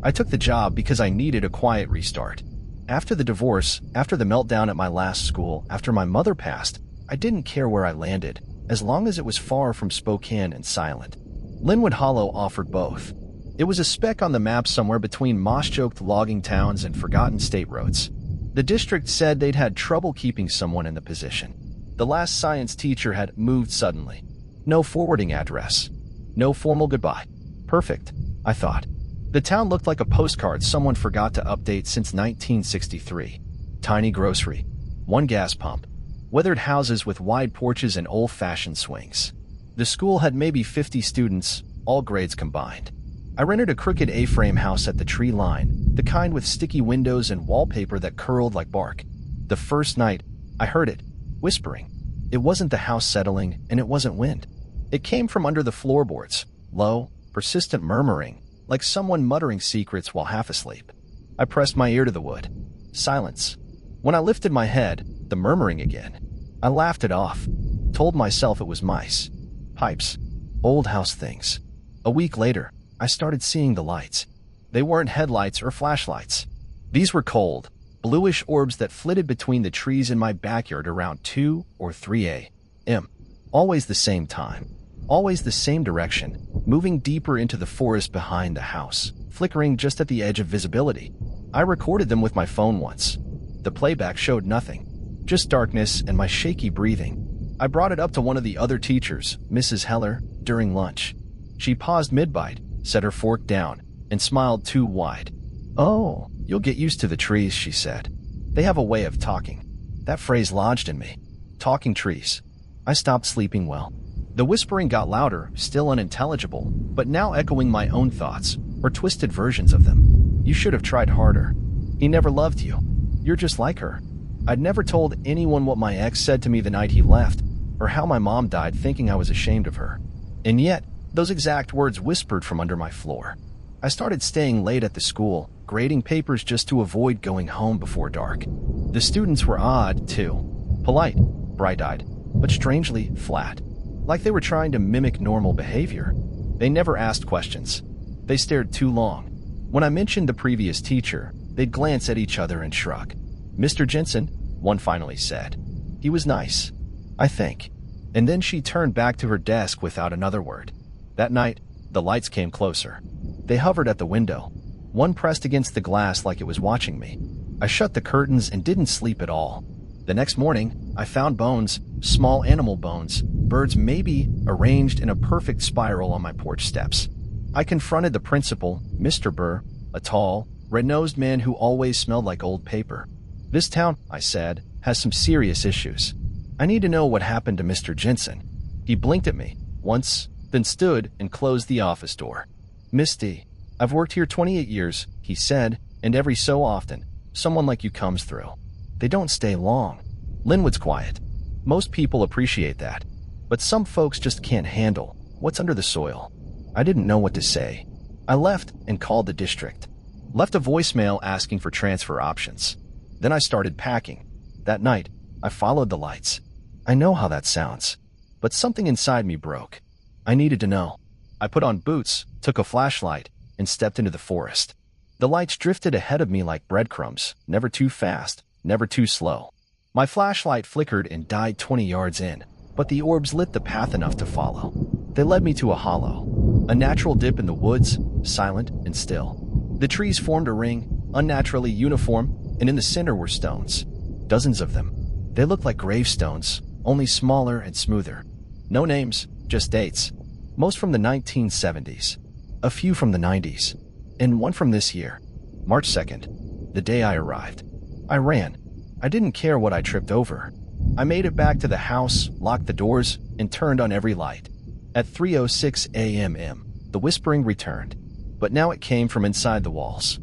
I took the job because I needed a quiet restart. After the divorce, after the meltdown at my last school, after my mother passed, I didn't care where I landed, as long as it was far from Spokane and silent. Linwood Hollow offered both. It was a speck on the map somewhere between moss-choked logging towns and forgotten state roads. The district said they'd had trouble keeping someone in the position. The last science teacher had moved suddenly. No forwarding address. No formal goodbye. Perfect, I thought. The town looked like a postcard someone forgot to update since 1963. Tiny grocery. One gas pump. Weathered houses with wide porches and old-fashioned swings. The school had maybe 50 students, all grades combined. I rented a crooked A-frame house at the tree line, the kind with sticky windows and wallpaper that curled like bark. The first night, I heard it, whispering. It wasn't the house settling, and it wasn't wind. It came from under the floorboards, low, persistent murmuring, like someone muttering secrets while half asleep. I pressed my ear to the wood. Silence. When I lifted my head, the murmuring again. I laughed it off, told myself it was mice, pipes, old house things. A week later, I started seeing the lights. They weren't headlights or flashlights. These were cold, bluish orbs that flitted between the trees in my backyard around 2 or 3 a.m. Always the same time, always the same direction, moving deeper into the forest behind the house, flickering just at the edge of visibility. I recorded them with my phone once. The playback showed nothing, just darkness and my shaky breathing. I brought it up to one of the other teachers, Mrs. Heller, during lunch. She paused mid-bite, set her fork down, and smiled too wide. "Oh, you'll get used to the trees," she said. "They have a way of talking." That phrase lodged in me. Talking trees. I stopped sleeping well. The whispering got louder, still unintelligible, but now echoing my own thoughts, or twisted versions of them. "You should have tried harder. He never loved you. You're just like her." I'd never told anyone what my ex said to me the night he left, or how my mom died thinking I was ashamed of her. And yet, those exact words whispered from under my floor. I started staying late at the school, grading papers just to avoid going home before dark. The students were odd, too. Polite, bright-eyed, but strangely flat. Like they were trying to mimic normal behavior. They never asked questions. They stared too long. When I mentioned the previous teacher, they'd glance at each other and shrug. "Mr. Jensen," one finally said. "He was nice, I think." And then she turned back to her desk without another word. That night, the lights came closer. They hovered at the window. One pressed against the glass like it was watching me. I shut the curtains and didn't sleep at all. The next morning, I found bones, small animal bones, birds maybe, arranged in a perfect spiral on my porch steps. I confronted the principal, Mr. Burr, a tall, red-nosed man who always smelled like old paper. "This town," I said, "has some serious issues. I need to know what happened to Mr. Jensen." He blinked at me once, then stood and closed the office door. "Miss D, I've worked here 28 years, he said, "and every so often, someone like you comes through. They don't stay long. Linwood's quiet. Most people appreciate that. But some folks just can't handle what's under the soil." I didn't know what to say. I left and called the district. Left a voicemail asking for transfer options. Then I started packing. That night, I followed the lights. I know how that sounds, but something inside me broke. I needed to know. I put on boots, took a flashlight, and stepped into the forest. The lights drifted ahead of me like breadcrumbs, never too fast, never too slow. My flashlight flickered and died 20 yards in, but the orbs lit the path enough to follow. They led me to a hollow, a natural dip in the woods, silent and still. The trees formed a ring, unnaturally uniform, and in the center were stones. Dozens of them. They looked like gravestones, only smaller and smoother. No names, just dates. Most from the 1970s. A few from the 90s. And one from this year. March 2nd, the day I arrived. I ran. I didn't care what I tripped over. I made it back to the house, locked the doors, and turned on every light. At 3:06 a.m., the whispering returned, but now it came from inside the walls.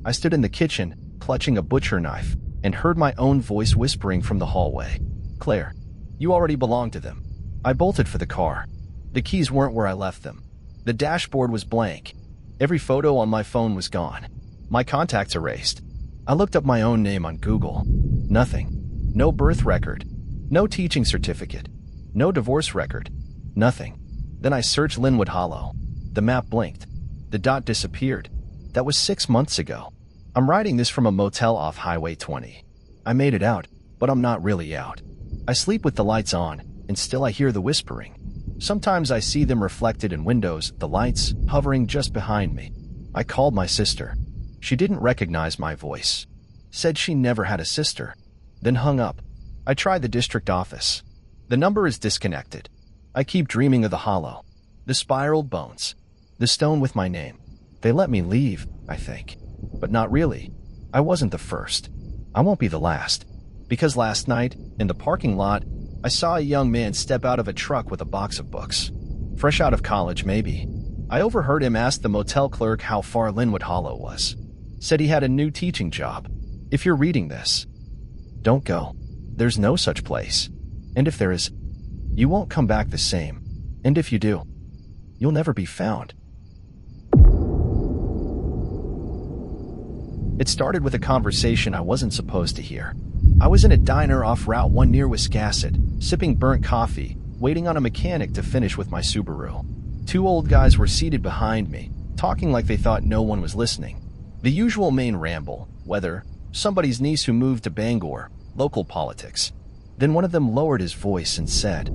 I stood in the kitchen, clutching a butcher knife, and heard my own voice whispering from the hallway. "Claire, you already belong to them." I bolted for the car. The keys weren't where I left them. The dashboard was blank. Every photo on my phone was gone. My contacts erased. I looked up my own name on Google. Nothing. No birth record. No teaching certificate. No divorce record. Nothing. Then I searched Linwood Hollow. The map blinked. The dot disappeared. That was 6 months ago. I'm writing this from a motel off Highway 20. I made it out, but I'm not really out. I sleep with the lights on, and still I hear the whispering. Sometimes I see them reflected in windows, the lights hovering just behind me. I called my sister. She didn't recognize my voice. Said she never had a sister. Then hung up. I tried the district office. The number is disconnected. I keep dreaming of the hollow, the spiraled bones, the stone with my name. They let me leave, I think. But not really. I wasn't the first. I won't be the last. Because last night, in the parking lot, I saw a young man step out of a truck with a box of books. Fresh out of college, maybe. I overheard him ask the motel clerk how far Linwood Hollow was. Said he had a new teaching job. If you're reading this, don't go. There's no such place. And if there is, you won't come back the same. And if you do, you'll never be found. It started with a conversation I wasn't supposed to hear. I was in a diner off Route 1 near Wiscasset, sipping burnt coffee, waiting on a mechanic to finish with my Subaru. 2 old guys were seated behind me, talking like they thought no one was listening. The usual main ramble, weather, somebody's niece who moved to Bangor, local politics. Then one of them lowered his voice and said,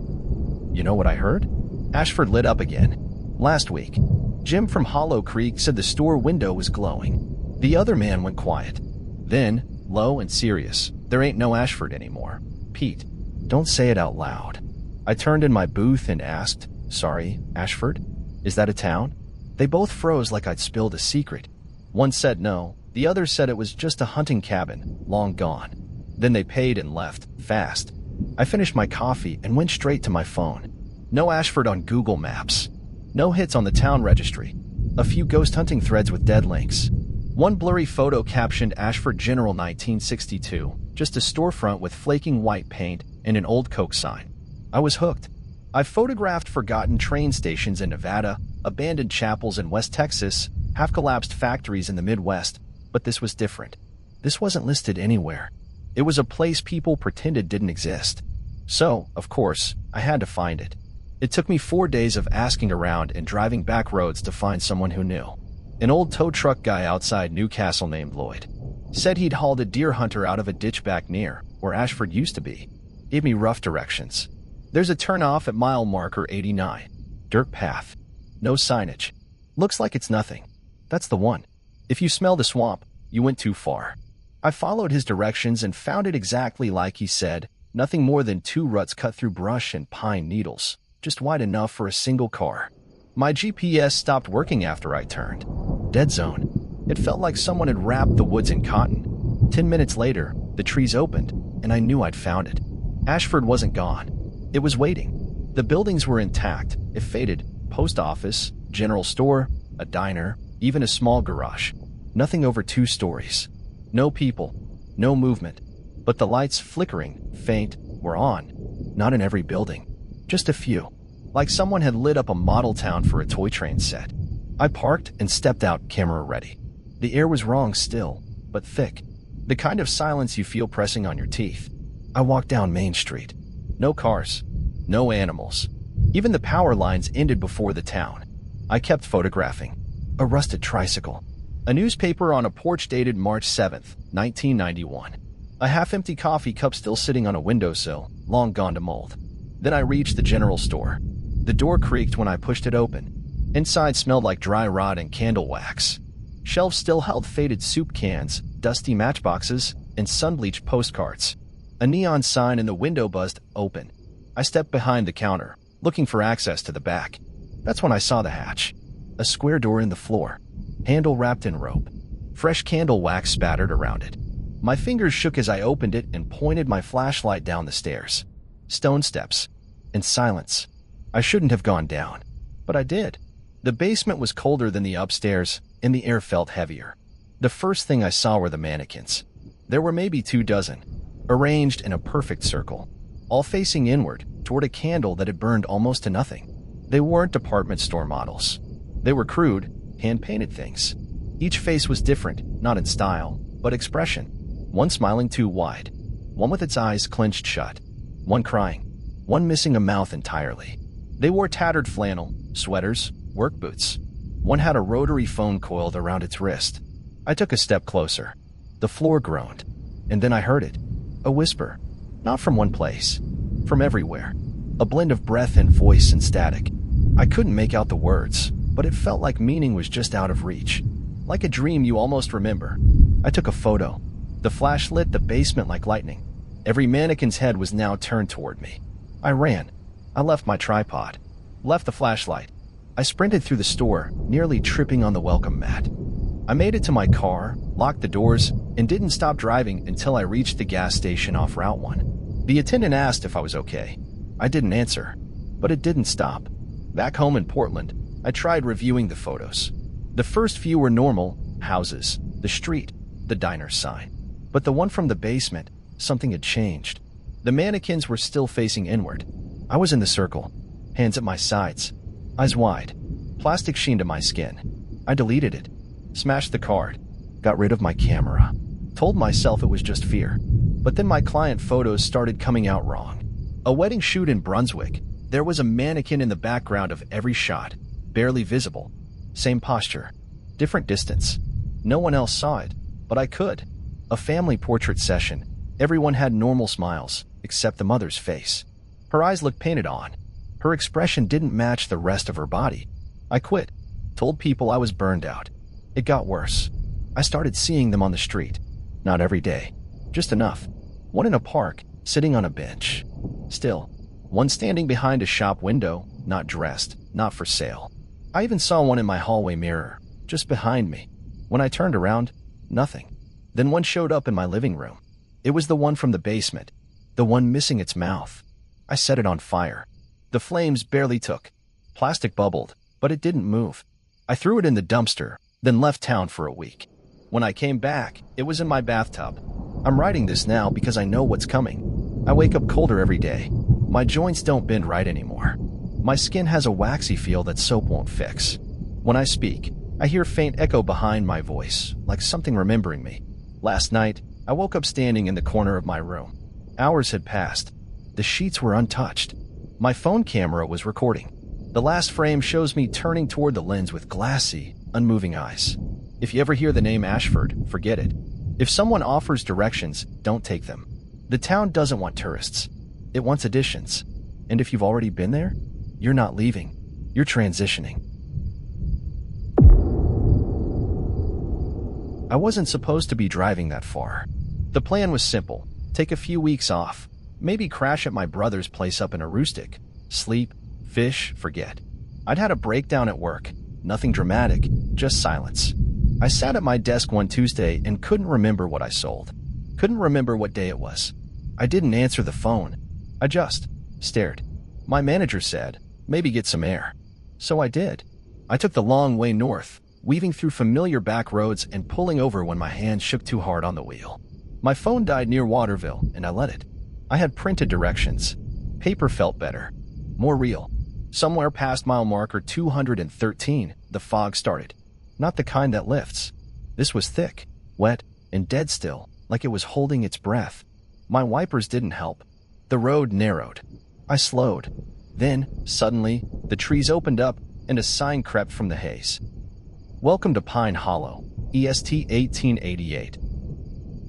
"You know what I heard?" Ashford lit up again. Last week, Jim from Hollow Creek said the store window was glowing. The other man went quiet. Then, low and serious, "There ain't no Ashford anymore. Pete, don't say it out loud." I turned in my booth and asked, "Sorry, Ashford? Is that a town?" They both froze like I'd spilled a secret. One said no, the other said it was just a hunting cabin, long gone. Then they paid and left, fast. I finished my coffee and went straight to my phone. No Ashford on Google Maps. No hits on the town registry. A few ghost hunting threads with dead links. One blurry photo captioned Ashford General 1962, just a storefront with flaking white paint and an old Coke sign. I was hooked. I photographed forgotten train stations in Nevada, abandoned chapels in West Texas, half-collapsed factories in the Midwest, but this was different. This wasn't listed anywhere. It was a place people pretended didn't exist. So, of course, I had to find it. It took me 4 days of asking around and driving back roads to find someone who knew. An old tow truck guy outside Newcastle named Lloyd. Said he'd hauled a deer hunter out of a ditch back near where Ashford used to be. Gave me rough directions. There's a turnoff at mile marker 89. Dirt path. No signage. Looks like it's nothing. That's the one. If you smell the swamp, you went too far. I followed his directions and found it exactly like he said. Nothing more than 2 ruts cut through brush and pine needles. Just wide enough for a single car. My GPS stopped working after I turned. Dead zone. It felt like someone had wrapped the woods in cotton. 10 minutes later, the trees opened, and I knew I'd found it. Ashford wasn't gone. It was waiting. The buildings were intact, if faded. Post office, general store, a diner, even a small garage. Nothing over 2 stories. No people. No movement. But the lights, flickering, faint, were on. Not in every building. Just a few. Like someone had lit up a model town for a toy train set. I parked and stepped out, camera ready. The air was wrong still, but thick. The kind of silence you feel pressing on your teeth. I walked down Main Street. No cars. No animals. Even the power lines ended before the town. I kept photographing. A rusted tricycle. A newspaper on a porch dated March 7th, 1991. A half-empty coffee cup still sitting on a windowsill, long gone to mold. Then I reached the general store. The door creaked when I pushed it open. Inside smelled like dry rot and candle wax. Shelves still held faded soup cans, dusty matchboxes, and sun-bleached postcards. A neon sign in the window buzzed open. I stepped behind the counter, looking for access to the back. That's when I saw the hatch. A square door in the floor. Handle wrapped in rope. Fresh candle wax spattered around it. My fingers shook as I opened it and pointed my flashlight down the stairs. Stone steps. And silence. I shouldn't have gone down. But I did. The basement was colder than the upstairs, and the air felt heavier. The first thing I saw were the mannequins. There were maybe 2 dozen, arranged in a perfect circle, all facing inward, toward a candle that had burned almost to nothing. They weren't department store models. They were crude, hand-painted things. Each face was different, not in style, but expression. One smiling too wide, one with its eyes clenched shut, one crying, one missing a mouth entirely. They wore tattered flannel, sweaters, work boots. One had a rotary phone coiled around its wrist. I took a step closer. The floor groaned, and then I heard it. A whisper. Not from one place. From everywhere. A blend of breath and voice and static. I couldn't make out the words, but it felt like meaning was just out of reach. Like a dream you almost remember. I took a photo. The flash lit the basement like lightning. Every mannequin's head was now turned toward me. I ran. I left my tripod. Left the flashlight. I sprinted through the store, nearly tripping on the welcome mat. I made it to my car, locked the doors, and didn't stop driving until I reached the gas station off Route 1. The attendant asked if I was okay. I didn't answer, but it didn't stop. Back home in Portland, I tried reviewing the photos. The first few were normal: houses, the street, the diner sign. But the one from the basement, something had changed. The mannequins were still facing inward. I was in the circle, hands at my sides, eyes wide, plastic sheen to my skin. I deleted it, smashed the card, got rid of my camera, told myself it was just fear. But then my client photos started coming out wrong. A wedding shoot in Brunswick. There was a mannequin in the background of every shot, barely visible. Same posture, different distance. No one else saw it, but I could. A family portrait session. Everyone had normal smiles, except the mother's face. Her eyes looked painted on. Her expression didn't match the rest of her body. I quit. Told people I was burned out. It got worse. I started seeing them on the street. Not every day. Just enough. One in a park, sitting on a bench. Still. One standing behind a shop window, not dressed, not for sale. I even saw one in my hallway mirror, just behind me. When I turned around, nothing. Then one showed up in my living room. It was the one from the basement, the one missing its mouth. I set it on fire. The flames barely took. Plastic bubbled, but it didn't move. I threw it in the dumpster, then left town for a week. When I came back, it was in my bathtub. I'm writing this now because I know what's coming. I wake up colder every day. My joints don't bend right anymore. My skin has a waxy feel that soap won't fix. When I speak, I hear faint echo behind my voice, like something remembering me. Last night, I woke up standing in the corner of my room. Hours had passed. The sheets were untouched. My phone camera was recording. The last frame shows me turning toward the lens with glassy, unmoving eyes. If you ever hear the name Ashford, forget it. If someone offers directions, don't take them. The town doesn't want tourists. It wants additions. And if you've already been there, you're not leaving. You're transitioning. I wasn't supposed to be driving that far. The plan was simple. Take a few weeks off. Maybe crash at my brother's place up in Aroostook. Sleep, fish, forget. I'd had a breakdown at work. Nothing dramatic, just silence. I sat at my desk one Tuesday and couldn't remember what I sold. Couldn't remember what day it was. I didn't answer the phone. I just stared. My manager said, maybe get some air. So I did. I took the long way north, weaving through familiar back roads and pulling over when my hand shook too hard on the wheel. My phone died near Waterville, and I let it. I had printed directions. Paper felt better, more real. Somewhere past mile marker 213, the fog started. Not the kind that lifts. This was thick, wet, and dead still, like it was holding its breath. My wipers didn't help. The road narrowed. I slowed. Then, suddenly, the trees opened up and a sign crept from the haze. Welcome to Pine Hollow, EST 1888.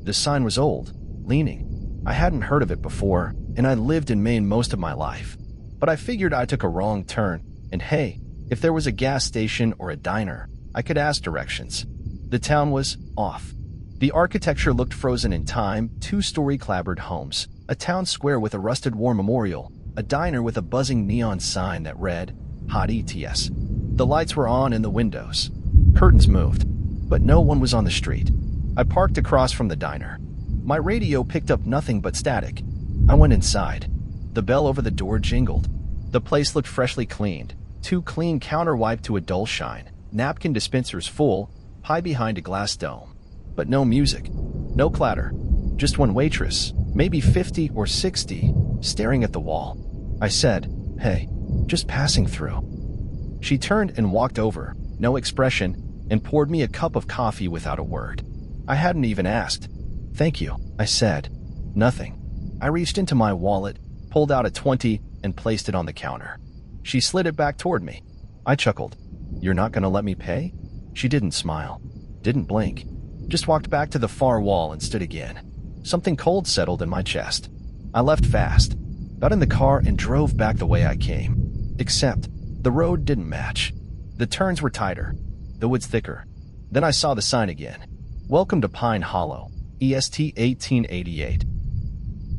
The sign was old, leaning. I hadn't heard of it before, and I lived in Maine most of my life. But I figured I took a wrong turn, and hey, if there was a gas station or a diner, I could ask directions. The town was off. The architecture looked frozen in time: two-story clapboard homes, a town square with a rusted war memorial, a diner with a buzzing neon sign that read, Hot ETS. The lights were on in the windows. Curtains moved, but no one was on the street. I parked across from the diner. My radio picked up nothing but static. I went inside. The bell over the door jingled. The place looked freshly cleaned. Two clean counter-wiped to a dull shine. Napkin dispensers full, pie behind a glass dome. But no music, no clatter. Just one waitress, maybe 50 or 60, staring at the wall. I said, "Hey, just passing through." She turned and walked over, no expression, and poured me a cup of coffee without a word. I hadn't even asked. "Thank you," I said. Nothing. I reached into my wallet, pulled out a 20, and placed it on the counter. She slid it back toward me. I chuckled. "You're not gonna let me pay?" She didn't smile, didn't blink, just walked back to the far wall and stood again. Something cold settled in my chest. I left fast, got in the car and drove back the way I came. Except, the road didn't match. The turns were tighter, the woods thicker. Then I saw the sign again. "Welcome to Pine Hollow, EST 1888.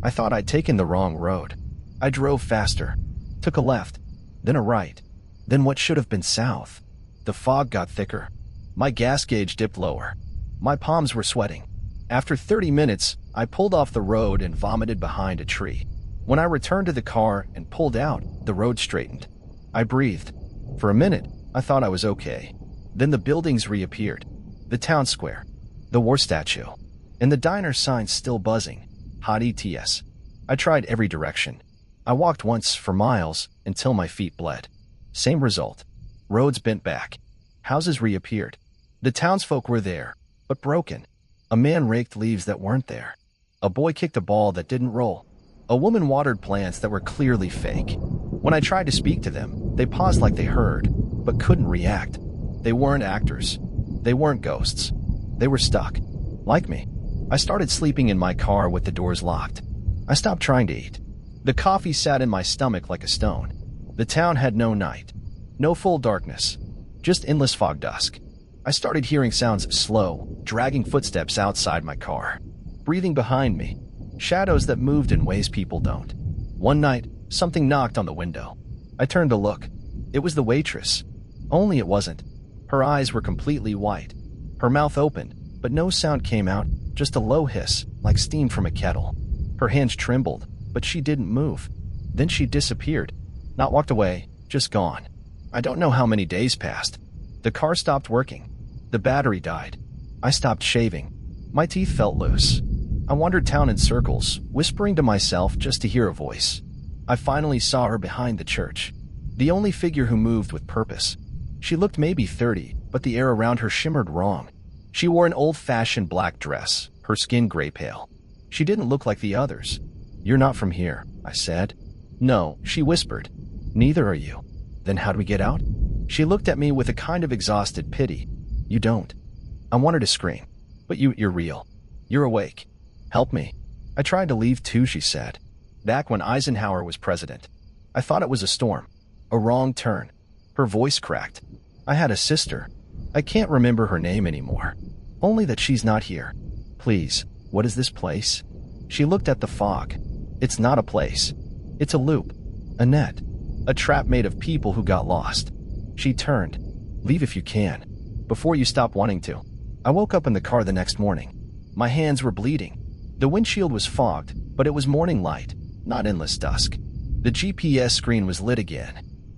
I thought I'd taken the wrong road. I drove faster, took a left, then a right, then what should have been south. The fog got thicker. My gas gauge dipped lower. My palms were sweating. After 30 minutes, I pulled off the road and vomited behind a tree. When I returned to the car and pulled out, the road straightened. I breathed. For a minute, I thought I was okay. Then the buildings reappeared. The town square, the war statue, and the diner sign still buzzing. Hot ETS. I tried every direction. I walked once for miles until my feet bled. Same result. Roads bent back. Houses reappeared. The townsfolk were there, but broken. A man raked leaves that weren't there. A boy kicked a ball that didn't roll. A woman watered plants that were clearly fake. When I tried to speak to them, they paused like they heard, but couldn't react. They weren't actors. They weren't ghosts. They were stuck. Like me. I started sleeping in my car with the doors locked. I stopped trying to eat. The coffee sat in my stomach like a stone. The town had no night. No full darkness. Just endless fog dusk. I started hearing sounds, slow, dragging footsteps outside my car. Breathing behind me. Shadows that moved in ways people don't. One night, something knocked on the window. I turned to look. It was the waitress. Only it wasn't. Her eyes were completely white. Her mouth opened, but no sound came out, just a low hiss, like steam from a kettle. Her hands trembled, but she didn't move. Then she disappeared. Not walked away, just gone. I don't know how many days passed. The car stopped working. The battery died. I stopped shaving. My teeth felt loose. I wandered town in circles, whispering to myself just to hear a voice. I finally saw her behind the church. The only figure who moved with purpose. She looked maybe 30, but the air around her shimmered wrong. She wore an old-fashioned black dress, her skin gray pale. She didn't look like the others. "You're not from here," I said. "No," she whispered. "Neither are you." "Then how do we get out?" She looked at me with a kind of exhausted pity. "You don't." I wanted to scream. "But you're real. You're awake. Help me." "I tried to leave too," she said. "Back when Eisenhower was president. I thought it was a storm. A wrong turn." Her voice cracked. "I had a sister. I can't remember her name anymore. Only that she's not here. Please, what is this place?" She looked at the fog. "It's not a place. It's a loop. A net. A trap made of people who got lost." She turned. "Leave if you can. Before you stop wanting to." I woke up in the car the next morning. My hands were bleeding. The windshield was fogged, but it was morning light, not endless dusk. The GPS screen was lit again.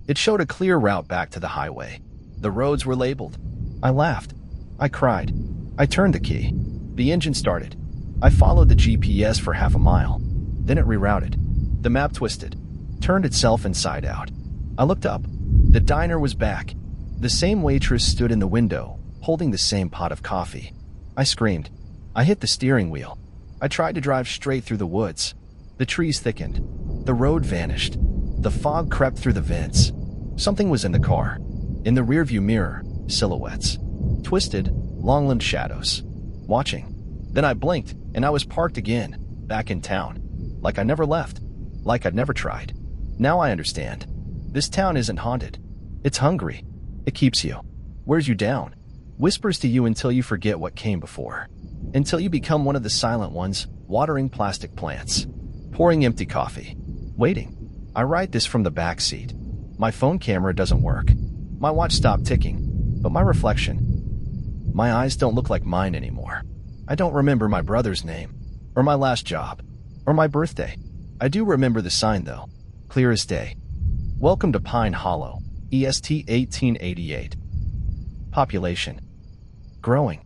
It showed a clear route back to the highway. The roads were labeled. I laughed. I cried. I turned the key. The engine started. I followed the GPS for half a mile. Then it rerouted. The map twisted, turned itself inside out. I looked up. The diner was back. The same waitress stood in the window, holding the same pot of coffee. I screamed. I hit the steering wheel. I tried to drive straight through the woods. The trees thickened. The road vanished. The fog crept through the vents. Something was in the car. In the rearview mirror, silhouettes. Twisted, long-limbed shadows. Watching. Then I blinked, and I was parked again, back in town. Like I never left. Like I'd never tried. Now I understand. This town isn't haunted. It's hungry. It keeps you. Wears you down. Whispers to you until you forget what came before. Until you become one of the silent ones, watering plastic plants. Pouring empty coffee. Waiting. I write this from the back seat. My phone camera doesn't work. My watch stopped ticking. But my reflection. My eyes don't look like mine anymore. I don't remember my brother's name. Or my last job. Or my birthday. I do remember the sign though. Clear as day. Welcome to Pine Hollow, EST 1888. Population. Growing.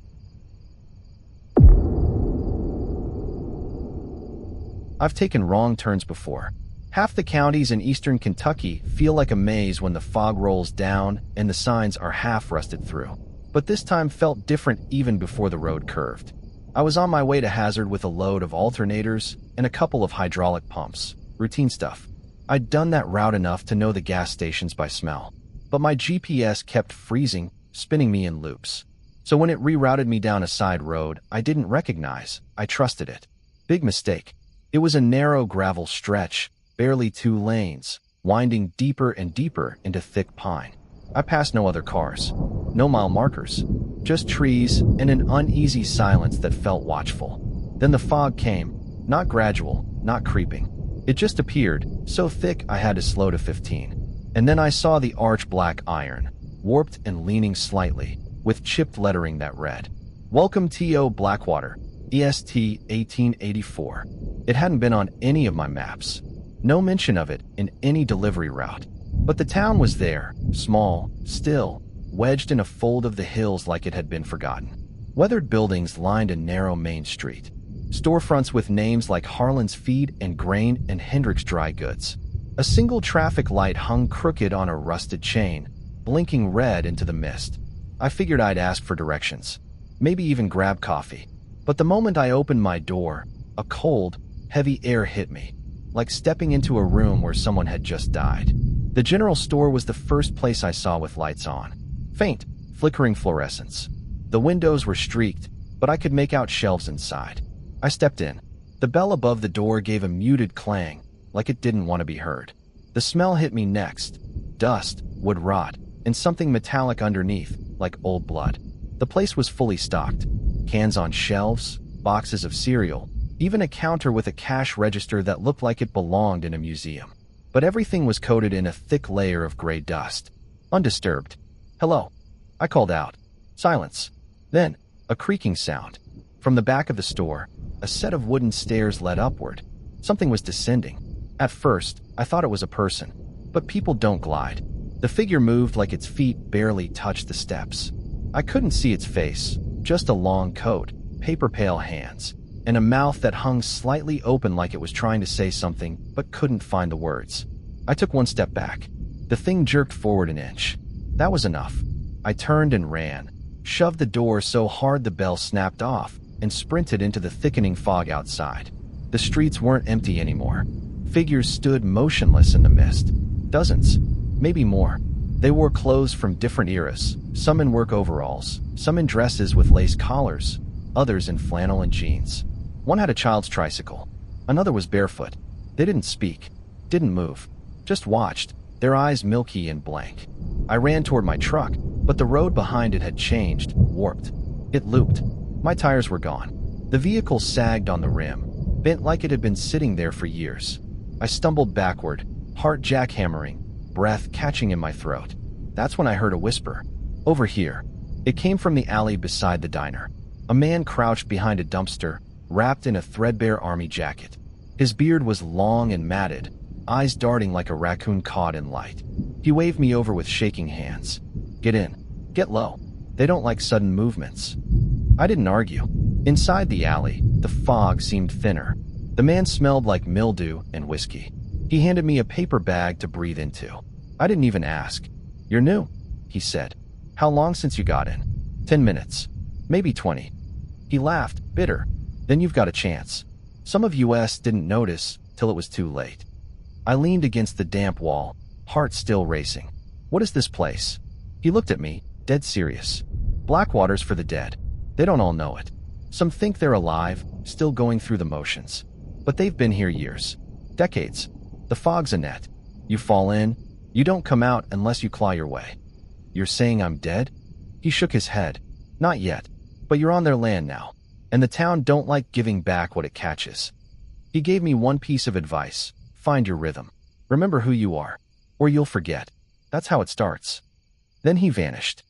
I've taken wrong turns before. Half the counties in eastern Kentucky feel like a maze when the fog rolls down and the signs are half rusted through. But this time felt different even before the road curved. I was on my way to Hazard with a load of alternators and a couple of hydraulic pumps. Routine stuff. I'd done that route enough to know the gas stations by smell. but my GPS kept freezing, spinning me in loops. So when it rerouted me down a side road I didn't recognize, I trusted it. Big mistake. It was a narrow gravel stretch, barely 2 lanes, winding deeper and deeper into thick pine. I passed no other cars, no mile markers, just trees and an uneasy silence that felt watchful. Then the fog came, not gradual, not creeping. It just appeared, so thick I had to slow to 15. And then I saw the arch black iron, warped and leaning slightly, with chipped lettering that read, "Welcome to Blackwater, EST 1884. It hadn't been on any of my maps. No mention of it in any delivery route. But the town was there, small, still, wedged in a fold of the hills like it had been forgotten. Weathered buildings lined a narrow main street. Storefronts with names like Harlan's Feed and Grain and Hendrick's Dry Goods. A single traffic light hung crooked on a rusted chain, blinking red into the mist. I figured I'd ask for directions, maybe even grab coffee. But the moment I opened my door, a cold, heavy air hit me, like stepping into a room where someone had just died. The general store was the first place I saw with lights on. Faint, flickering fluorescence. The windows were streaked, but I could make out shelves inside. I stepped in. The bell above the door gave a muted clang, like it didn't want to be heard. The smell hit me next. Dust, wood rot, and something metallic underneath, like old blood. The place was fully stocked. Cans on shelves, boxes of cereal, even a counter with a cash register that looked like it belonged in a museum. But everything was coated in a thick layer of gray dust. Undisturbed. "Hello," I called out. Silence. Then, a creaking sound. From the back of the store, a set of wooden stairs led upward. Something was descending. At first, I thought it was a person. But people don't glide. The figure moved like its feet barely touched the steps. I couldn't see its face, just a long coat, paper-pale hands, and a mouth that hung slightly open like it was trying to say something but couldn't find the words. I took one step back. The thing jerked forward an inch. That was enough. I turned and ran, shoved the door so hard the bell snapped off, and sprinted into the thickening fog outside. The streets weren't empty anymore. Figures stood motionless in the mist. Dozens, maybe more. They wore clothes from different eras, some in work overalls, some in dresses with lace collars, others in flannel and jeans. One had a child's tricycle. Another was barefoot. They didn't speak, didn't move, just watched, their eyes milky and blank. I ran toward my truck, but the road behind it had changed, warped. It looped. My tires were gone. The vehicle sagged on the rim, bent like it had been sitting there for years. I stumbled backward, heart jackhammering, breath catching in my throat. That's when I heard a whisper. "Over here." It came from the alley beside the diner. A man crouched behind a dumpster, wrapped in a threadbare army jacket. His beard was long and matted, eyes darting like a raccoon caught in light. He waved me over with shaking hands. "Get in. Get low. They don't like sudden movements." I didn't argue. Inside the alley, the fog seemed thinner. The man smelled like mildew and whiskey. He handed me a paper bag to breathe into. I didn't even ask. "You're new," he said. "How long since you got in?" 10 minutes. Maybe 20. He laughed, bitter. "Then you've got a chance. Some of us didn't notice till it was too late." I leaned against the damp wall, heart still racing. "What is this place?" He looked at me, dead serious. "Blackwater's for the dead. They don't all know it. Some think they're alive, still going through the motions. But they've been here years. Decades. The fog's a net. You fall in, you don't come out unless you claw your way." "You're saying I'm dead?" He shook his head. "Not yet. But you're on their land now. And the town don't like giving back what it catches." He gave me one piece of advice. Find your rhythm. Remember who you are. Or you'll forget. That's how it starts. Then he vanished.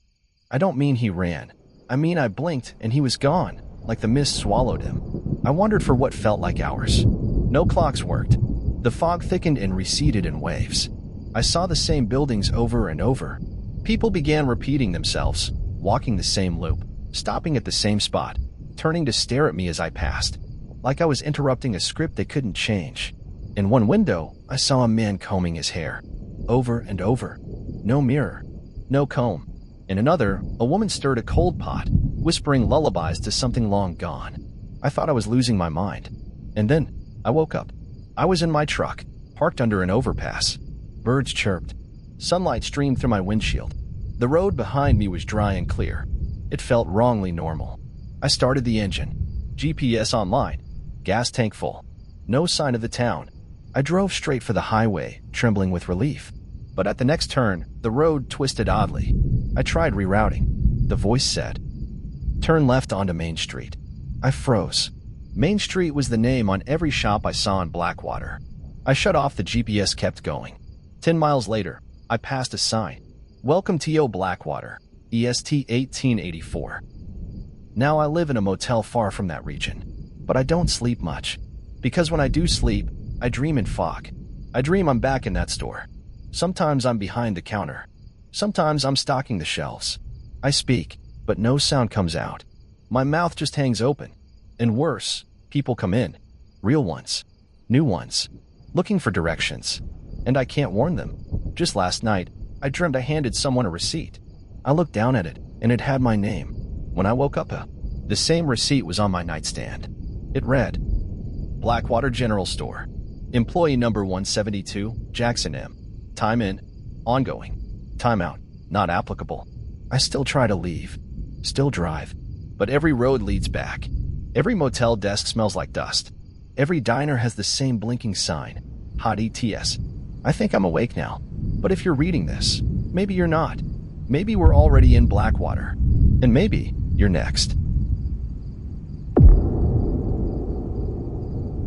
I don't mean he ran. I mean I blinked and he was gone, like the mist swallowed him. I wandered for what felt like hours. No clocks worked. The fog thickened and receded in waves. I saw the same buildings over and over. People began repeating themselves, walking the same loop, stopping at the same spot, turning to stare at me as I passed, like I was interrupting a script they couldn't change. In one window, I saw a man combing his hair, over and over. No mirror, no comb. In another, a woman stirred a cold pot, whispering lullabies to something long gone. I thought I was losing my mind. And then, I woke up. I was in my truck, parked under an overpass. Birds chirped. Sunlight streamed through my windshield. The road behind me was dry and clear. It felt wrongly normal. I started the engine. GPS online. Gas tank full. No sign of the town. I drove straight for the highway, trembling with relief. But at the next turn, the road twisted oddly. I tried rerouting. The voice said, "Turn left onto Main Street." I froze. Main Street was the name on every shop I saw in Blackwater. I shut off, the GPS kept going. 10 miles later, I passed a sign. "Welcome to Blackwater, EST 1884. Now I live in a motel far from that region. But I don't sleep much. Because when I do sleep, I dream in fog. I dream I'm back in that store. Sometimes I'm behind the counter. Sometimes I'm stocking the shelves. I speak, but no sound comes out. My mouth just hangs open. And worse, people come in. Real ones. New ones. Looking for directions. And I can't warn them. Just last night, I dreamt I handed someone a receipt. I looked down at it, and it had my name. When I woke up, the same receipt was on my nightstand. It read, Blackwater General Store. Employee number 172, Jackson M. Time in. Ongoing. Timeout. Not applicable. I still try to leave. Still drive. But every road leads back. Every motel desk smells like dust. Every diner has the same blinking sign. Hot ETS. I think I'm awake now. But if you're reading this, maybe you're not. Maybe we're already in Blackwater. And maybe you're next.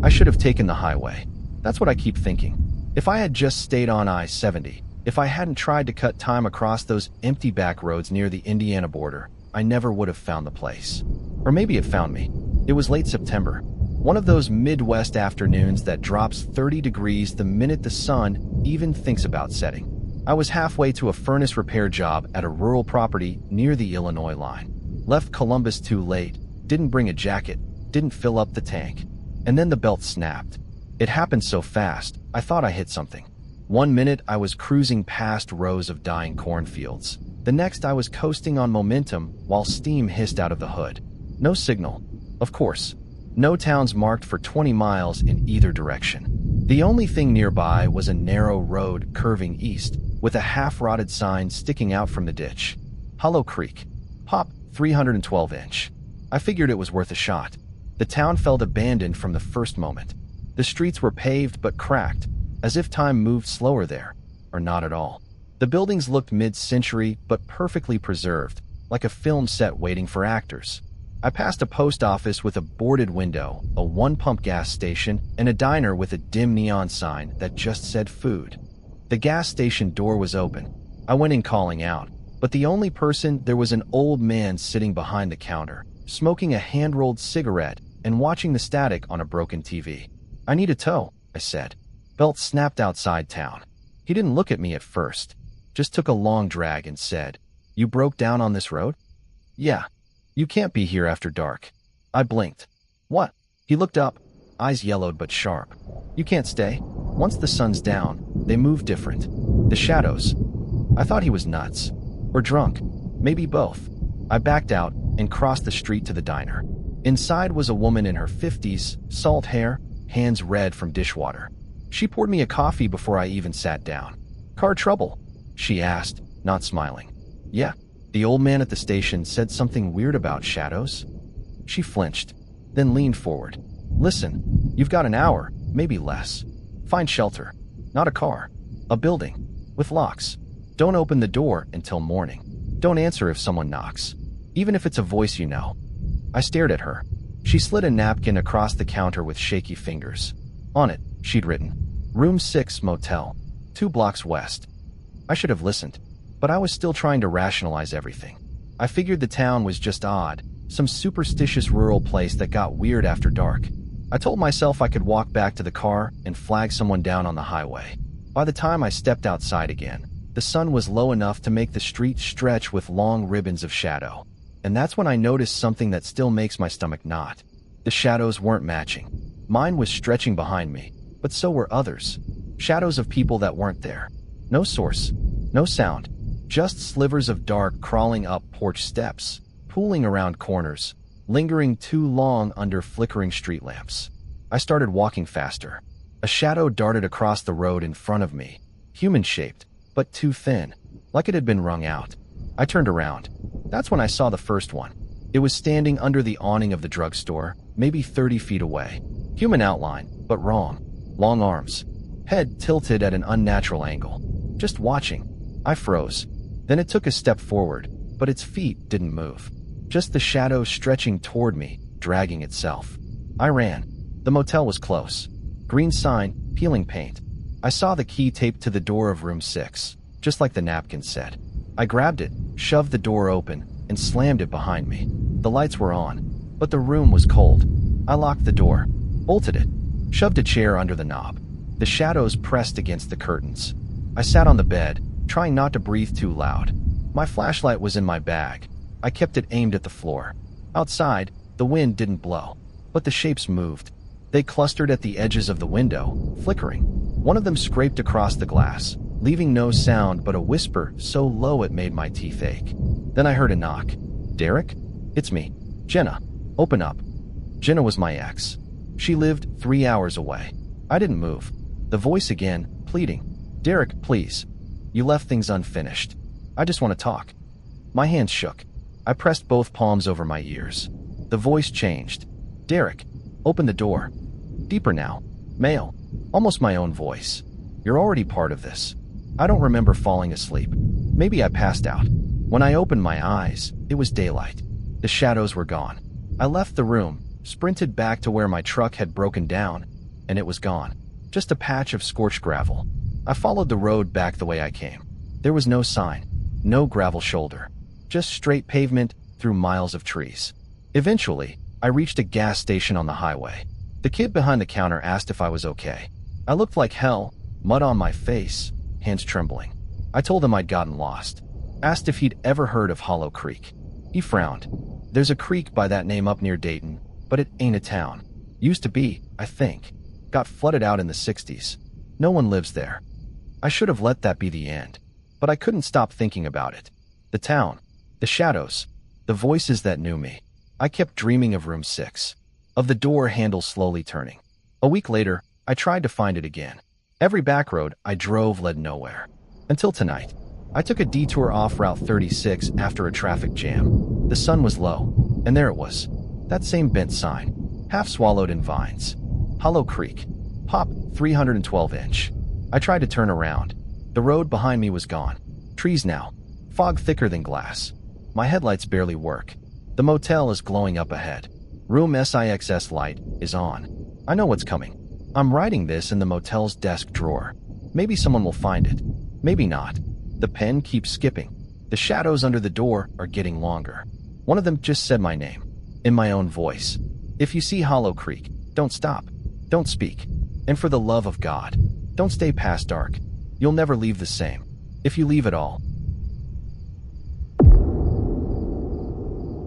I should have taken the highway. That's what I keep thinking. If I had just stayed on I-70, if I hadn't tried to cut time across those empty back roads near the Indiana border, I never would have found the place. Or maybe it found me. It was late September. One of those Midwest afternoons that drops 30 degrees the minute the sun even thinks about setting. I was halfway to a furnace repair job at a rural property near the Illinois line. Left Columbus too late, didn't bring a jacket, didn't fill up the tank. And then the belt snapped. It happened so fast, I thought I hit something. 1 minute I was cruising past rows of dying cornfields. The next I was coasting on momentum while steam hissed out of the hood. No signal. Of course. No towns marked for 20 miles in either direction. The only thing nearby was a narrow road curving east, with a half-rotted sign sticking out from the ditch. Hollow Creek. Pop, 312-inch. I figured it was worth a shot. The town felt abandoned from the first moment. The streets were paved but cracked, as if time moved slower there, or not at all. The buildings looked mid-century but perfectly preserved, like a film set waiting for actors. I passed a post office with a boarded window, a one-pump gas station, and a diner with a dim neon sign that just said food. The gas station door was open. I went in calling out, but the only person there was an old man sitting behind the counter, smoking a hand-rolled cigarette and watching the static on a broken TV. "I need a tow," I said. Belt snapped outside town. He didn't look at me at first, just took a long drag and said, "You broke down on this road?" "Yeah. You can't be here after dark." I blinked. "What?" He looked up, eyes yellowed but sharp. "You can't stay. Once the sun's down, they move different. The shadows." I thought he was nuts. Or drunk. Maybe both. I backed out and crossed the street to the diner. Inside was a woman in her 50s, salt hair, hands red from dishwater. She poured me a coffee before I even sat down. "Car trouble?" she asked, not smiling. "Yeah." The old man at the station said something weird about shadows. She flinched, then leaned forward. "Listen, you've got an hour, maybe less. Find shelter. Not a car. A building. With locks. Don't open the door until morning. Don't answer if someone knocks. Even if it's a voice you know." I stared at her. She slid a napkin across the counter with shaky fingers. On it, she'd written, "Room 6 Motel, 2 blocks west." I should have listened, but I was still trying to rationalize everything. I figured the town was just odd, some superstitious rural place that got weird after dark. I told myself I could walk back to the car and flag someone down on the highway. By the time I stepped outside again, the sun was low enough to make the street stretch with long ribbons of shadow. And that's when I noticed something that still makes my stomach knot. The shadows weren't matching. Mine was stretching behind me, but so were others. Shadows of people that weren't there. No source, no sound, just slivers of dark crawling up porch steps, pooling around corners, lingering too long under flickering street lamps. I started walking faster. A shadow darted across the road in front of me, human-shaped, but too thin, like it had been wrung out. I turned around. That's when I saw the first one. It was standing under the awning of the drugstore, maybe 30 feet away. Human outline, but wrong. Long arms. Head tilted at an unnatural angle. Just watching. I froze. Then it took a step forward, but its feet didn't move. Just the shadow stretching toward me, dragging itself. I ran. The motel was close. Green sign, peeling paint. I saw the key taped to the door of room 6, just like the napkin said. I grabbed it, shoved the door open, and slammed it behind me. The lights were on, but the room was cold. I locked the door, bolted it, shoved a chair under the knob. The shadows pressed against the curtains. I sat on the bed, trying not to breathe too loud. My flashlight was in my bag. I kept it aimed at the floor. Outside, the wind didn't blow, but the shapes moved. They clustered at the edges of the window, flickering. One of them scraped across the glass, leaving no sound but a whisper so low it made my teeth ache. Then I heard a knock. "Derek? It's me. Jenna. Open up." Jenna was my ex. She lived 3 hours away. I didn't move. The voice again, pleading. "Derek, please. You left things unfinished. I just want to talk." My hands shook. I pressed both palms over my ears. The voice changed. "Derek, open the door." Deeper now. Male. Almost my own voice. "You're already part of this." I don't remember falling asleep. Maybe I passed out. When I opened my eyes, it was daylight. The shadows were gone. I left the room, sprinted back to where my truck had broken down, and it was gone. Just a patch of scorched gravel. I followed the road back the way I came. There was no sign, no gravel shoulder, just straight pavement through miles of trees. Eventually, I reached a gas station on the highway. The kid behind the counter asked if I was okay. I looked like hell, mud on my face, hands trembling. I told him I'd gotten lost. Asked if he'd ever heard of Hollow Creek. He frowned. "There's a creek by that name up near Dayton, but it ain't a town. Used to be, I think. Got flooded out in the 60s. No one lives there." I should have let that be the end, but I couldn't stop thinking about it. The town, the shadows, the voices that knew me. I kept dreaming of room 6, of the door handle slowly turning. A week later, I tried to find it again. Every back road I drove led nowhere. Until tonight. I took a detour off Route 36 after a traffic jam. The sun was low, and there it was. That same bent sign, half swallowed in vines. Hollow Creek. Pop 312-inch. I tried to turn around. The road behind me was gone. Trees now. Fog thicker than glass. My headlights barely work. The motel is glowing up ahead. Room 6 light is on. I know what's coming. I'm writing this in the motel's desk drawer. Maybe someone will find it. Maybe not. The pen keeps skipping. The shadows under the door are getting longer. One of them just said my name, in my own voice. "If you see Hollow Creek, don't stop. Don't speak. And for the love of God, don't stay past dark. You'll never leave the same. If you leave at all."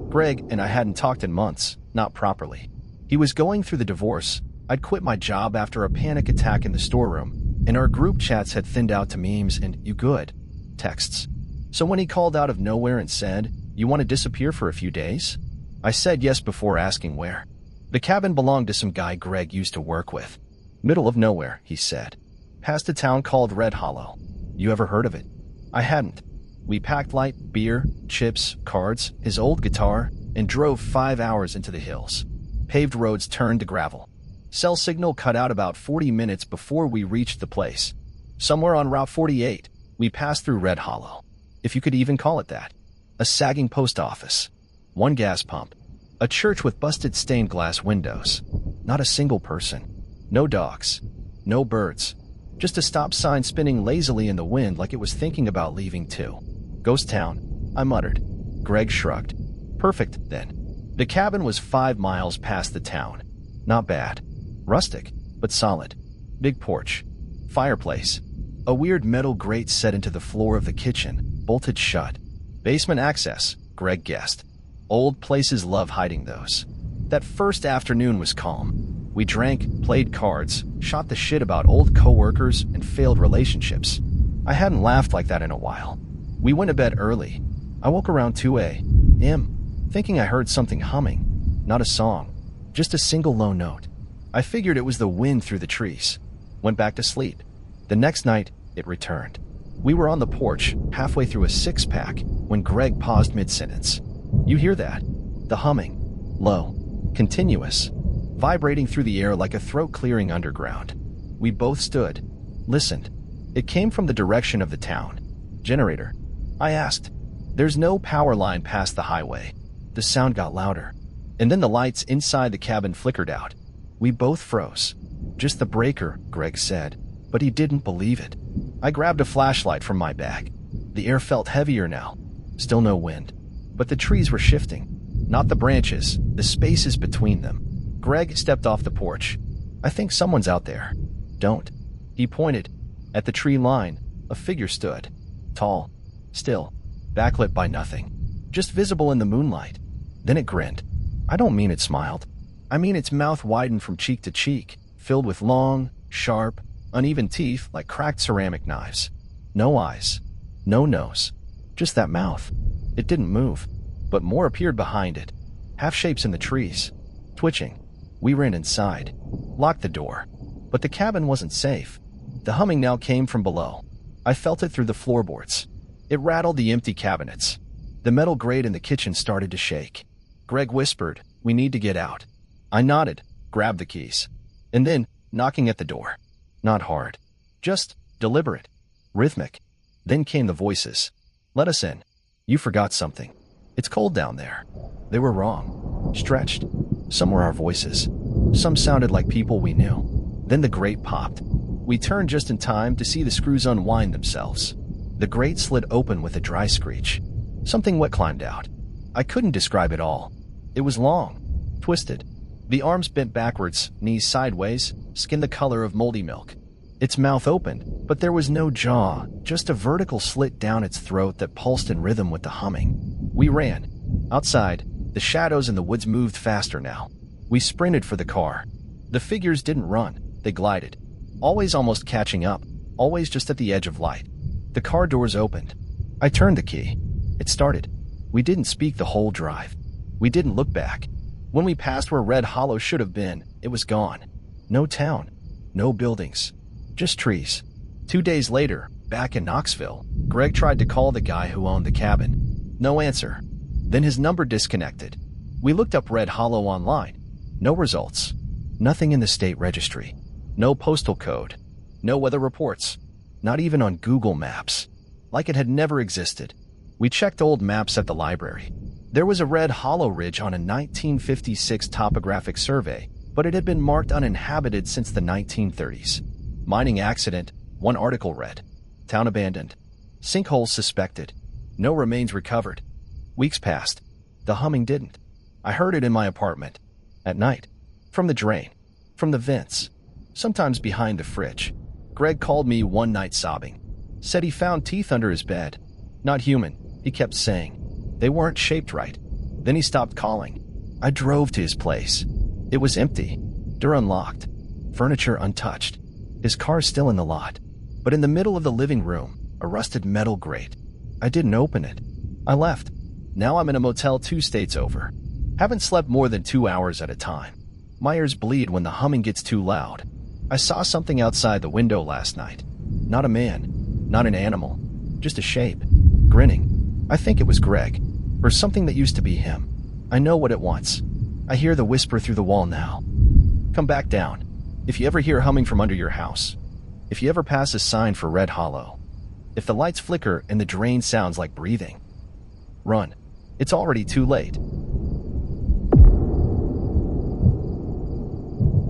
Greg and I hadn't talked in months, not properly. He was going through the divorce. I'd quit my job after a panic attack in the storeroom, and our group chats had thinned out to memes and "you good?" texts. So when he called out of nowhere and said, "You want to disappear for a few days?" I said yes before asking where. The cabin belonged to some guy Greg used to work with. "Middle of nowhere," he said. "Past a town called Red Hollow. You ever heard of it?" I hadn't. We packed light, beer, chips, cards, his old guitar, and drove 5 hours into the hills. Paved roads turned to gravel. Cell signal cut out about 40 minutes before we reached the place. Somewhere on Route 48, we passed through Red Hollow, if you could even call it that. A sagging post office. One gas pump. A church with busted stained glass windows. Not a single person. No dogs. No birds. Just a stop sign spinning lazily in the wind like it was thinking about leaving too. "Ghost town," I muttered. Greg shrugged. "Perfect, then." The cabin was 5 miles past the town. Not bad. Rustic, but solid. Big porch. Fireplace. A weird metal grate set into the floor of the kitchen, bolted shut. Basement access, Greg guessed. Old places love hiding those. That first afternoon was calm. We drank, played cards, shot the shit about old coworkers and failed relationships. I hadn't laughed like that in a while. We went to bed early. I woke around 2 a.m., thinking I heard something humming. Not a song, just a single low note. I figured it was the wind through the trees. Went back to sleep. The next night, it returned. We were on the porch, halfway through a six-pack, when Greg paused mid-sentence. "You hear that? The humming. Low. Continuous. Vibrating through the air like a throat-clearing underground." We both stood. Listened. It came from the direction of the town. "Generator?" I asked. "There's no power line past the highway." The sound got louder. And then the lights inside the cabin flickered out. We both froze. "Just the breaker," Greg said. But he didn't believe it. I grabbed a flashlight from my bag. The air felt heavier now. Still no wind. But the trees were shifting. Not the branches, the spaces between them. Greg stepped off the porch. "I think someone's out there." "Don't." He pointed. At the tree line, a figure stood. Tall. Still. Backlit by nothing. Just visible in the moonlight. Then it grinned. I don't mean it smiled. I mean its mouth widened from cheek to cheek, filled with long, sharp, uneven teeth like cracked ceramic knives. No eyes. No nose. Just that mouth. It didn't move. But more appeared behind it. Half shapes in the trees. Twitching. We ran inside. Locked the door. But the cabin wasn't safe. The humming now came from below. I felt it through the floorboards. It rattled the empty cabinets. The metal grate in the kitchen started to shake. Greg whispered, "We need to get out." I nodded, grabbed the keys. And then, knocking at the door. Not hard. Just deliberate. Rhythmic. Then came the voices. "Let us in. You forgot something. It's cold down there." They were wrong. Stretched. Some were our voices. Some sounded like people we knew. Then the grate popped. We turned just in time to see the screws unwind themselves. The grate slid open with a dry screech. Something wet climbed out. I couldn't describe it all. It was long. Twisted. The arms bent backwards, knees sideways, skin the color of moldy milk. Its mouth opened, but there was no jaw, just a vertical slit down its throat that pulsed in rhythm with the humming. We ran. Outside, the shadows in the woods moved faster now. We sprinted for the car. The figures didn't run, they glided. Always almost catching up, always just at the edge of light. The car doors opened. I turned the key. It started. We didn't speak the whole drive. We didn't look back. When we passed where Red Hollow should have been, it was gone. No town. No buildings. Just trees. 2 days later, back in Knoxville, Greg tried to call the guy who owned the cabin. No answer. Then his number disconnected. We looked up Red Hollow online. No results. Nothing in the state registry. No postal code. No weather reports. Not even on Google Maps. Like it had never existed. We checked old maps at the library. There was a Red Hollow Ridge on a 1956 topographic survey, but it had been marked uninhabited since the 1930s. Mining accident, one article read. Town abandoned. Sinkholes suspected. No remains recovered. Weeks passed. The humming didn't. I heard it in my apartment. At night. From the drain. From the vents. Sometimes behind the fridge. Greg called me one night sobbing. Said he found teeth under his bed. Not human, he kept saying. They weren't shaped right. Then he stopped calling. I drove to his place. It was empty. Door unlocked. Furniture untouched. His car still in the lot. But in the middle of the living room, a rusted metal grate. I didn't open it. I left. Now I'm in a motel 2 states over. Haven't slept more than 2 hours at a time. My ears bleed when the humming gets too loud. I saw something outside the window last night. Not a man. Not an animal. Just a shape. Grinning. I think it was Greg. Or something that used to be him. I know what it wants. I hear the whisper through the wall now. Come back down. If you ever hear humming from under your house. If you ever pass a sign for Red Hollow. If the lights flicker and the drain sounds like breathing. Run. It's already too late.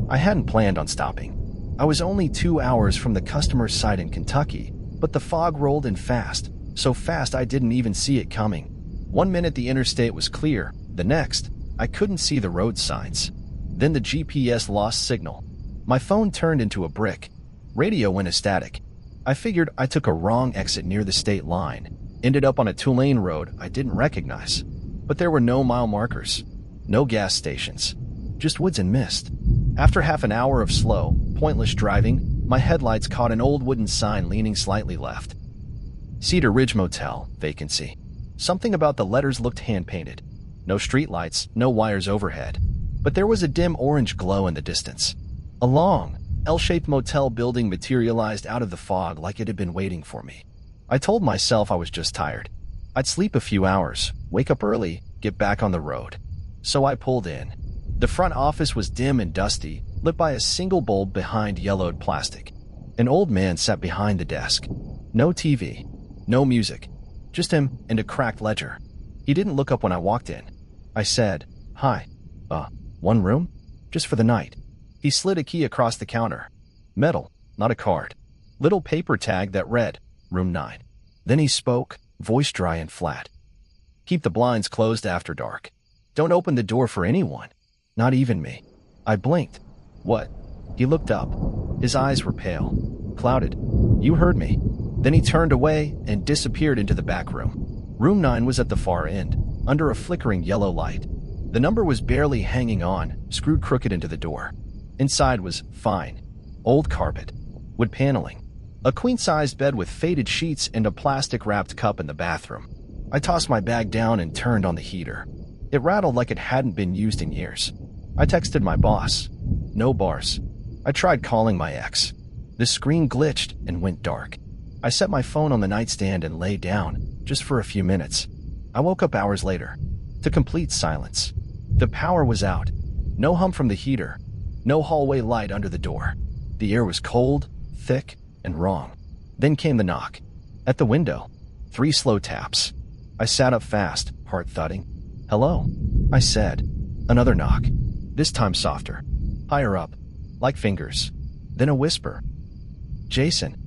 I hadn't planned on stopping. I was only 2 hours from the customer's site in Kentucky, but the fog rolled in fast, so fast I didn't even see it coming. 1 minute the interstate was clear, the next, I couldn't see the road signs. Then the GPS lost signal. My phone turned into a brick. Radio went static. I figured I took a wrong exit near the state line, ended up on a 2-lane road I didn't recognize. But there were no mile markers, no gas stations, just woods and mist. After half an hour of slow, pointless driving, my headlights caught an old wooden sign leaning slightly left. Cedar Ridge Motel, vacancy. Something about the letters looked hand-painted. No streetlights, no wires overhead. But there was a dim orange glow in the distance. A long, L-shaped motel building materialized out of the fog like it had been waiting for me. I told myself I was just tired. I'd sleep a few hours, wake up early, get back on the road. So I pulled in. The front office was dim and dusty, lit by a single bulb behind yellowed plastic. An old man sat behind the desk. No TV, no music, just him and a cracked ledger. He didn't look up when I walked in. I said, "Hi. One room? Just for the night." He slid a key across the counter. Metal, not a card. Little paper tag that read, Room 9. Then he spoke, voice dry and flat. "Keep the blinds closed after dark. Don't open the door for anyone. Not even me." I blinked. "What?" He looked up. His eyes were pale, clouded. "You heard me." Then he turned away and disappeared into the back room. Room 9 was at the far end, under a flickering yellow light. The number was barely hanging on, screwed crooked into the door. Inside was fine. Old carpet. Wood paneling. A queen-sized bed with faded sheets and a plastic-wrapped cup in the bathroom. I tossed my bag down and turned on the heater. It rattled like it hadn't been used in years. I texted my boss. No bars. I tried calling my ex. The screen glitched and went dark. I set my phone on the nightstand and lay down, just for a few minutes. I woke up hours later, to complete silence. The power was out. No hum from the heater. No hallway light under the door. The air was cold, thick, and wrong. Then came the knock. At the window. 3 slow taps. I sat up fast, heart thudding. "Hello," I said. Another knock. This time softer. Higher up. Like fingers. Then a whisper. "Jason."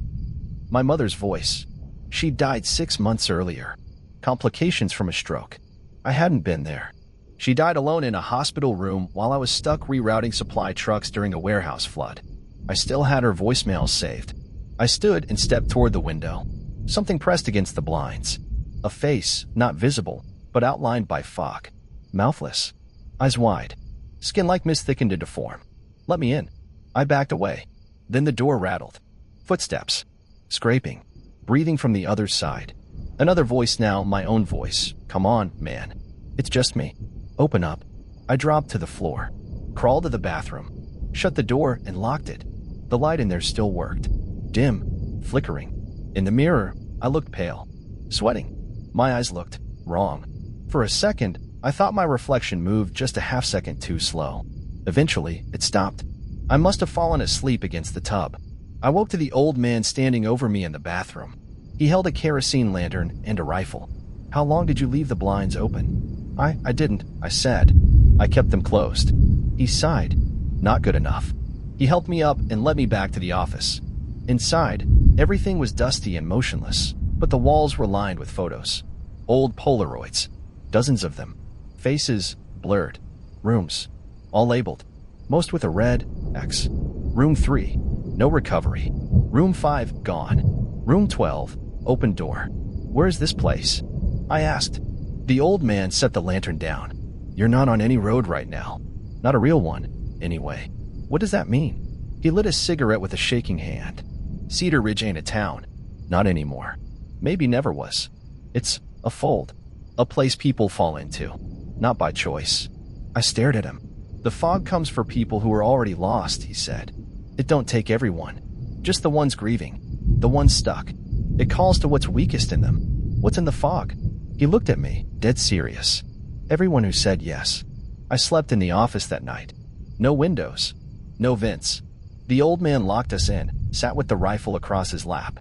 My mother's voice. She died 6 months earlier. Complications from a stroke. I hadn't been there. She died alone in a hospital room while I was stuck rerouting supply trucks during a warehouse flood. I still had her voicemail saved. I stood and stepped toward the window. Something pressed against the blinds. A face, not visible, but outlined by fog. Mouthless. Eyes wide. Skin like mist thickened into form. "Let me in." I backed away. Then the door rattled. Footsteps. Scraping. Breathing from the other side. Another voice now, my own voice. "Come on, man. It's just me. Open up." I dropped to the floor. Crawled to the bathroom. Shut the door and locked it. The light in there still worked. Dim. Flickering. In the mirror, I looked pale. Sweating. My eyes looked wrong. For a second, I thought my reflection moved just a half-second too slow. Eventually, it stopped. I must have fallen asleep against the tub. I woke to the old man standing over me in the bathroom. He held a kerosene lantern and a rifle. "How long did you leave the blinds open?" I didn't," I said. "I kept them closed." He sighed. "Not good enough." He helped me up and led me back to the office. Inside, everything was dusty and motionless, but the walls were lined with photos. Old Polaroids. Dozens of them. Faces blurred. Rooms. All labeled. Most with a red X. Room 3. No recovery. Room 5. Gone. Room 12. Open door. "Where is this place?" I asked. The old man set the lantern down. "You're not on any road right now. Not a real one, anyway." "What does that mean?" He lit a cigarette with a shaking hand. "Cedar Ridge ain't a town. Not anymore. Maybe never was. It's a fold. A place people fall into. Not by choice." I stared at him. "The fog comes for people who are already lost," he said. "It don't take everyone. Just the ones grieving. The ones stuck. It calls to what's weakest in them. What's in the fog?" He looked at me, dead serious. Everyone who said yes. I slept in the office that night. No windows. No vents. The old man locked us in, sat with the rifle across his lap.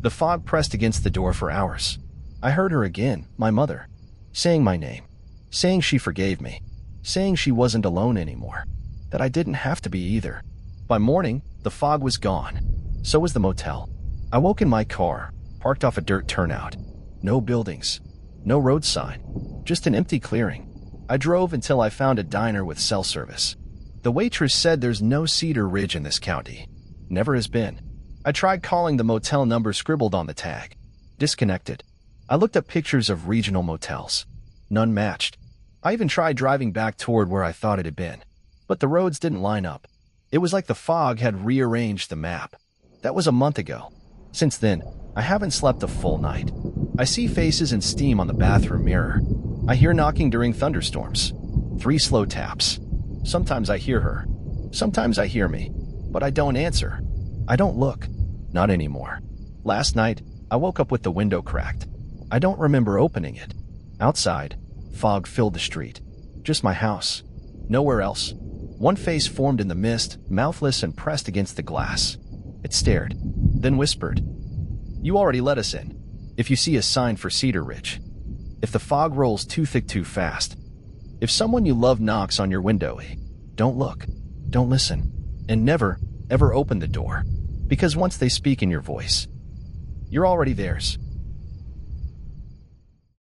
The fog pressed against the door for hours. I heard her again, my mother, saying my name, saying she forgave me, saying she wasn't alone anymore, that I didn't have to be either. By morning, the fog was gone. So was the motel. I woke in my car, parked off a dirt turnout. No buildings. No road sign. Just an empty clearing. I drove until I found a diner with cell service. The waitress said there's no Cedar Ridge in this county. Never has been. I tried calling the motel number scribbled on the tag. Disconnected. I looked up pictures of regional motels. None matched. I even tried driving back toward where I thought it had been. But the roads didn't line up. It was like the fog had rearranged the map. That was a month ago. Since then, I haven't slept a full night. I see faces and steam on the bathroom mirror. I hear knocking during thunderstorms. 3 slow taps. Sometimes I hear her. Sometimes I hear me. But I don't answer. I don't look. Not anymore. Last night, I woke up with the window cracked. I don't remember opening it. Outside, fog filled the street. Just my house. Nowhere else. One face formed in the mist, mouthless and pressed against the glass. It stared, then whispered, "You already let us in. If you see a sign for Cedar Ridge. If the fog rolls too thick too fast. If someone you love knocks on your window, don't look. Don't listen. And never, ever open the door. Because once they speak in your voice, you're already theirs."